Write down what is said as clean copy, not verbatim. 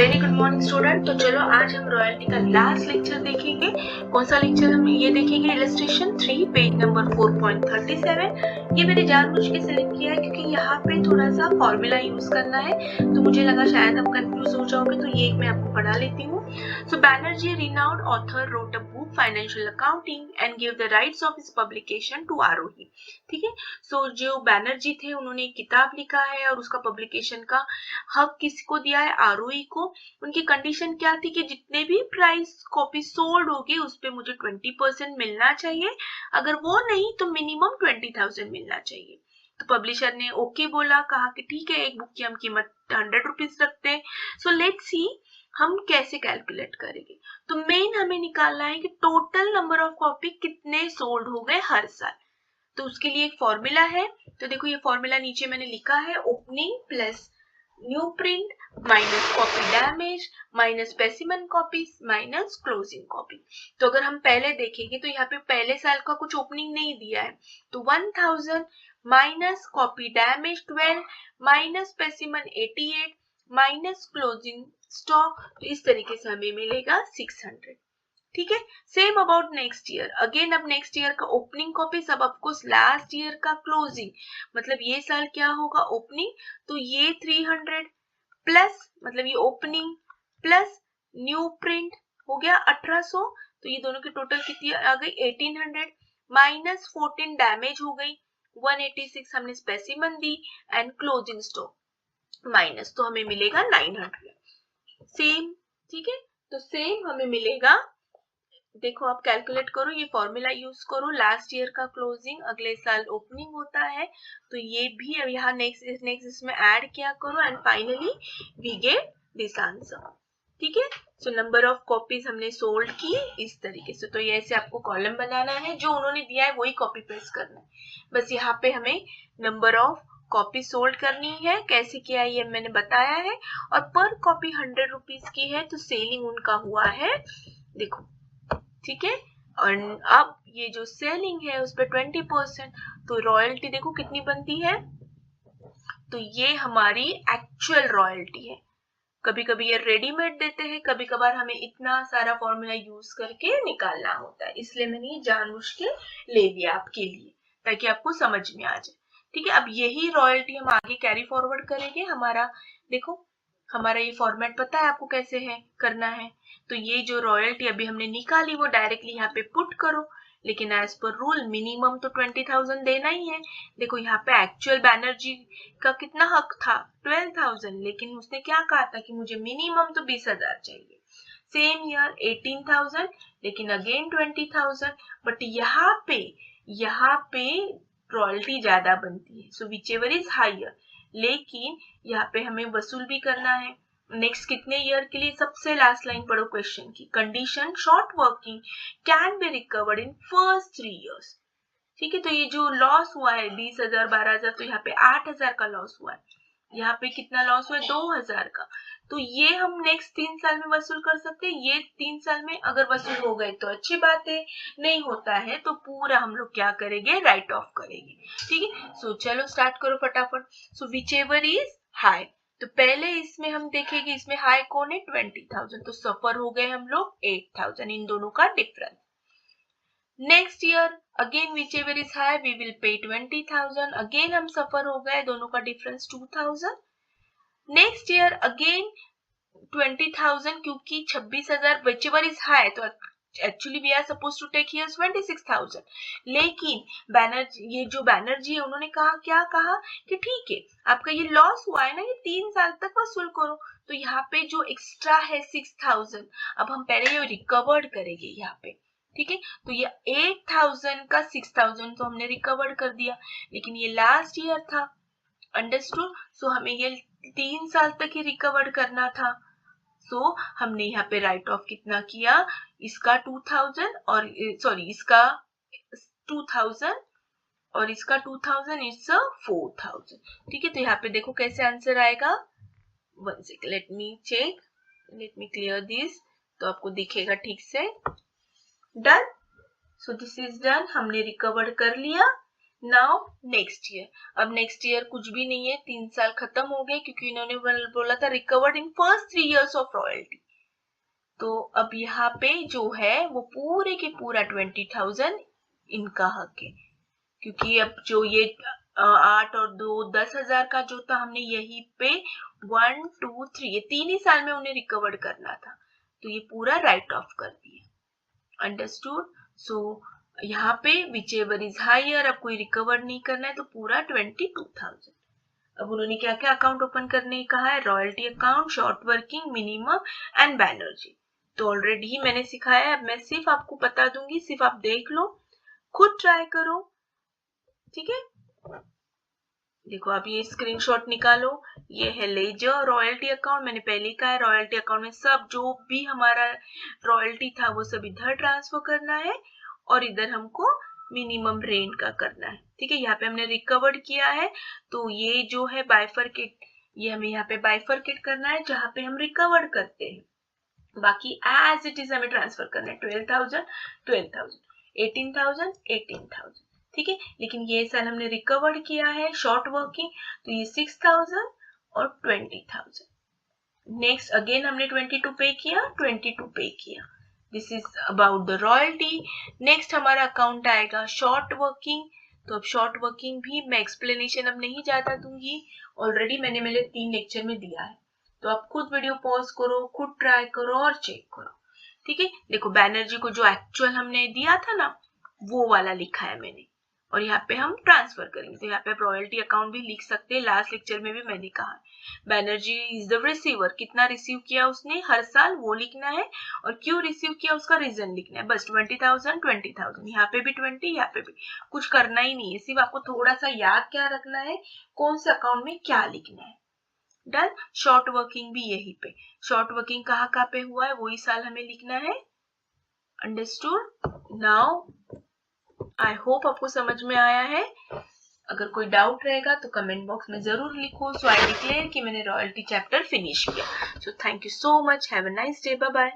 Very good morning student. तो चलो आज हम रॉयल्टी का लास्ट लेक्चर देखेंगे। कौन सा लेक्चर हम ये देखेंगे? Illustration 3 page number 4.37। ये मैंने जानबूझ के सिलेक्ट किया है क्योंकि यहाँ पे थोड़ा सा फॉर्मूला यूज करना है, तो मुझे लगा शायद आप कंफ्यूज हो जाओगे, तो ये मैं आपको पढ़ा लेती हूँ। सो Banerjee renowned author wrote a book financial accounting and gave the rights of his publication to आरोही। ठीक है, सो जो बैनर्जी थे उन्होंने एक किताब लिखा है और उसका पब्लिकेशन का हक किसको दिया है? आरोही को। उनकी कंडीशन क्या थी कि जितने भी प्राइस कॉपी सोल्ड होगी उस पे मुझे 20% मिलना चाहिए, अगर वो नहीं तो मिनिमम 20,000 मिलना चाहिए। तो पब्लिशर ने ओके बोला, कहा कि ठीक है, एक बुक की हम कीमत 100 रुपीज रखते हैं। सो लेट्स सी हम कैसे कैलकुलेट करेंगे। तो मेन हमें निकालना है कि टोटल नंबर ऑफ कॉपी कितने सोल्ड हो गए हर साल। तो उसके लिए एक फॉर्मूला है। तो देखो ये फॉर्मूला नीचे मैंने लिखा है, opening plus new print minus copy damage minus specimen copies minus closing copy. तो अगर हम पहले देखेंगे तो यहाँ पे पहले साल का कुछ ओपनिंग नहीं दिया है, तो 1000 minus copy damage 12 minus specimen 88 minus closing stock, तो इस तरीके से हमें मिलेगा 600। ठीक है, same about next year. Again अब नेक्स्ट ईयर का ओपनिंग कॉपी सब आपको लास्ट ईयर का क्लोजिंग, मतलब ये साल क्या होगा ओपनिंग, तो ये 300 प्लस मतलब ये ओपनिंग प्लस न्यू प्रिंट हो गया 1800, तो ये दोनों की टोटल कितनी आ गई 1800 माइनस 14 डैमेज हो गई 186, हमने specimen the and closing stock minus, तो हमें मिलेगा 900। सेम, ठीक है, तो सेम हमें मिलेगा। देखो आप कैलकुलेट करो, ये फॉर्मूला यूज करो, लास्ट ईयर का क्लोजिंग अगले साल ओपनिंग होता है, तो ये भी अब यहाँ नेक्स्ट इसमें ऐड किया करो and finally we get this answer. ठीक है, सो नंबर ऑफ कॉपीज हमने सोल्ड की इस तरीके से। तो ये ऐसे आपको कॉलम बनाना है, जो उन्होंने दिया है वही कॉपी पेस्ट करना है, बस यहाँ पे हमें नंबर ऑफ कॉपी सोल्ड करनी है। कैसे किया ये मैंने बताया है, और पर कॉपी 100 रुपीज की है तो सेलिंग उनका हुआ है, देखो, ठीक है। और अब ये जो सेलिंग है उस पर 20%, तो रॉयल्टी देखो कितनी बनती है, तो ये हमारी एक्चुअल रॉयल्टी है। कभी कभी ये रेडीमेड देते हैं, कभी कभार हमें इतना सारा फॉर्मूला यूज करके निकालना होता है, इसलिए मैंने ये जानबूझ के ले लिया आपके लिए ताकि आपको समझ में आ जाए। ठीक है, अब यही रॉयल्टी हम आगे कैरी फॉरवर्ड करेंगे। हमारा देखो, हमारा ये फॉर्मेट पता है आपको कैसे है करना है। तो ये जो रॉयल्टी अभी हमने निकाली वो डायरेक्टली यहाँ पे पुट करो, लेकिन एज पर रूल मिनिमम तो 20,000 देना ही है। देखो यहाँ पे एक्चुअल बैनर्जी का कितना हक था 12,000, लेकिन उसने क्या कहा था कि मुझे मिनिमम तो 20,000 चाहिए। सेम ईयर 18,000, लेकिन अगेन 20,000, बट यहाँ पे रॉयल्टी ज्यादा बनती है, सो विच एवर इज हायर, लेकिन यहाँ पे हमें वसूल भी करना है। नेक्स्ट कितने ईयर के लिए? सबसे लास्ट लाइन पढ़ो क्वेश्चन की, condition short working can be recovered in first 3 years. ठीक है, तो ये जो लॉस हुआ है 20,000 12,000, तो यहाँ पे 8,000 का लॉस हुआ है, यहाँ पे कितना लॉस हुआ है 2,000 का, तो ये हम नेक्स्ट 3 साल में वसूल कर सकते हैं। ये 3 साल में अगर वसूल हो गए तो अच्छी बात है, नहीं होता है तो पूरा हम लोग क्या करेंगे, राइट ऑफ करेंगे। ठीक है, सो चलो स्टार्ट करो फटाफट। सो विच एवर इज हाई, तो पहले इसमें हम देखेंगे, इसमें हाई कौन है 20,000, तो सफर हो गए हम लोग 8,000, इन दोनों का difference. Next year again whichever is high we will pay 20,000, again हम सफर हो गए, दोनों का डिफरेंस 2,000। नेक्स्ट ईयर अगेन 20,000, क्योंकि 26,000 whichever is high, तो actually we are suppose to take here 26,000, लेकिन बैनर्जी, ये जो बैनर्जी है उन्होंने कहा, क्या कहा कि ठीक है आपका ये लॉस हुआ है ना, ये 3 साल तक वसूल करो। तो यहाँ पे जो एक्स्ट्रा है 6,000, अब हम पहले ये रिकवर्ड करेंगे यहाँ पे। ठीक है, तो ये 8,000 का 6,000 तो हमने रिकवर कर दिया, लेकिन ये लास्ट ईयर था, अंडरस्टूड। सो हमें ये 3 साल तक ही रिकवर करना था, सो हमने यहाँ पे राइट ऑफ कितना किया, इसका 2,000 और सॉरी इसका 2,000 और इसका 2,000, इट्स 4,000। ठीक है, तो यहाँ पे देखो कैसे आंसर आएगा, one second let me check, let me clear this, तो आपको दिखेगा ठीक से। Done, so this is done, हमने रिकवर कर लिया। नाउ नेक्स्ट ईयर, अब नेक्स्ट ईयर कुछ भी नहीं है, 3 साल खत्म हो गए क्योंकि इन्होंने बोला था recovered in first 3 years of royalty. तो अब यहाँ पे जो है वो पूरे के पूरा 20,000 इनका हक है, क्योंकि अब जो ये 8 और 2 10,000 का जो था, हमने यही पे 1 2 3 ये 3 ही साल में उन्हें रिकवर करना था, तो ये पूरा राइट ऑफ कर दिया। अंडरस्टूड? सो यहाँ पे विच एवर इज हायर, अब कोई रिकवर नहीं करना है तो पूरा 22,000। अब उन्होंने क्या क्या अकाउंट ओपन करने कहा है, royalty account, short working, minimum and Banerjee. तो ऑलरेडी मैंने सिखाया है, अब मैं सिर्फ आपको बता दूंगी, सिर्फ आप देख लो, खुद ट्राई करो, ठीक है। देखो आप ये स्क्रीनशॉट निकालो, ये है लेजर रॉयल्टी अकाउंट, मैंने पहले कहा है रॉयल्टी अकाउंट में सब जो भी हमारा रॉयल्टी था वो सब इधर ट्रांसफर करना है और इधर हमको मिनिमम रेंट का करना है, ठीक है। यहाँ पे हमने रिकवर्ड किया है, तो ये जो है बाइफरकेट, ये हमें यहाँ पे बाइफरकेट करना है जहाँ पे हम रिकवर्ड करते हैं, बाकी एज इट इज हमें ट्रांसफर करना है 12,000 12,000 18,000 18,000, ठीक है। लेकिन ये साल हमने रिकवर्ड किया है शॉर्ट वर्किंग, तो ये 6,000 और 20,000। नेक्स्ट अगेन हमने 22 पे किया, 22 पे किया। This is about the royalty. Next हमारा अकाउंट आएगा शॉर्ट वर्किंग। तो अब शॉर्ट वर्किंग भी मैं एक्सप्लेनेशन अब नहीं ज्यादा दूंगी, ऑलरेडी मैंने मेरे 3 लेक्चर में दिया है, तो आप खुद वीडियो पॉज करो, खुद ट्राई करो और चेक करो, ठीक है। देखो बैनर्जी को जो एक्चुअल हमने दिया था ना, वो वाला लिखा है मैंने, और यहाँ पे हम ट्रांसफर करेंगे, तो यहाँ पे रॉयल्टी अकाउंट भी लिख सकते हैं, लास्ट लेक्चर में भी मैंने कहा है। बैनर्जी इज द रिसीवर, कितना रिसीव किया उसने हर साल वो लिखना है, और क्यों रिसीव किया उसका रीजन लिखना है, बस 20,000 20,000, यहाँ पे भी 20, यहाँ पे भी, कुछ करना ही नहीं है, सिर्फ आपको थोड़ा सा याद क्या रखना है, कौन से अकाउंट में क्या लिखना है। डन। शॉर्ट वर्किंग भी यही पे, शॉर्ट वर्किंग कहाँ पे हुआ है वही साल हमें लिखना है। अंडरस्टूड? नाउ आई होप आपको समझ में आया है। अगर कोई डाउट रहेगा तो कमेंट बॉक्स में जरूर लिखो। सो आई डिक्लेयर कि मैंने रॉयल्टी चैप्टर फिनिश किया। So thank you so much, have a nice day, bye bye.